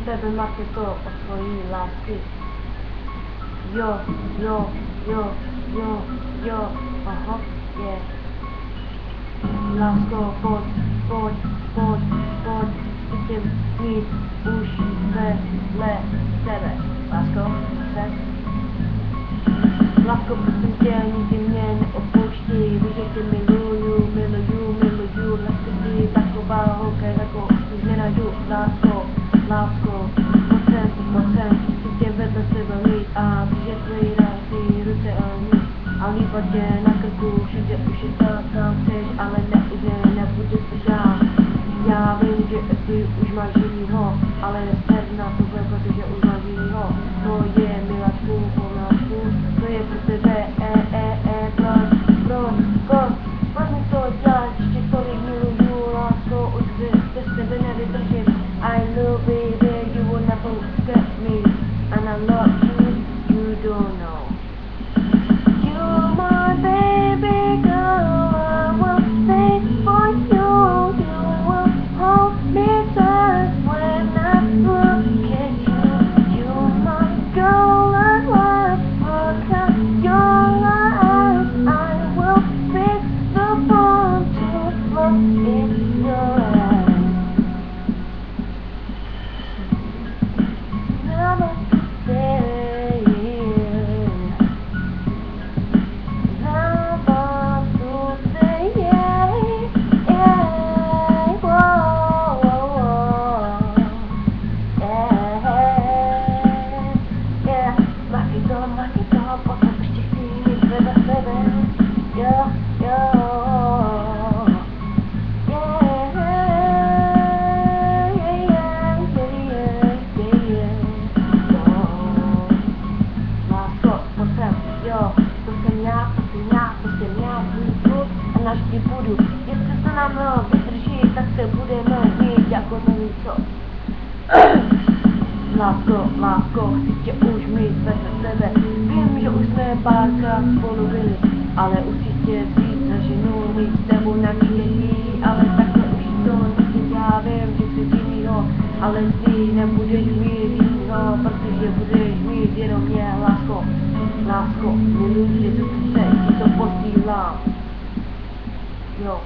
tebe Markéto, o tvojí lásky. Jo, jo, jo, jo, jo, aha, je. Lásko, pojď, pojď, pojď, pojď, chci mít už vedle tebe. Lásko, se? Lásko, prosím tě, nikdy mě neopouští, víš, že tě miluju, miluju, miluju, lásko, ty taková holka, jako už nenajdu, lásko, lásko, pojď sem, chci tě vedle sebe mít a víš, že tvojí rásy, ruce a nic, a líbat tě na krku, všude už je to, tam chceš, ale nebudu se dál. Já vím, že ty už máš jinýho, ale neser na to, protože už máš jinýho. To je miláčku, pomáčku, to je pro tebe, proč mi to děláš, ještě tolik miluju, lásko, už bez tebe nevydržím. I love baby, you will never get me, and I love you, you don't know. You're my baby girl, I will stay for you, you will hold me tight when I look at you. You're my girl and wife, look at your eyes, I will fix the bond to look in your eyes. Never stay, never to say, whoa, yeah. Markéto, potom ještě chci mít vedle sebe, jo, Jo, to jsem já, tvůj kluk a navždy budu. Jestli se nám vydrží, tak se budeme mít jako nevím co. Lásko, chci tě už mít vedle sebe. Vím, že už jsme párkrát spolu byli, ale určitě víc zaženu mít s tebou na květí, ale takhle už to nechci, já vím, že chci jinýho, ale ty nebudeš mít jinýho, protože budeš mít jenom mě, lásko, miluji tě, co ti to posílám. Jo.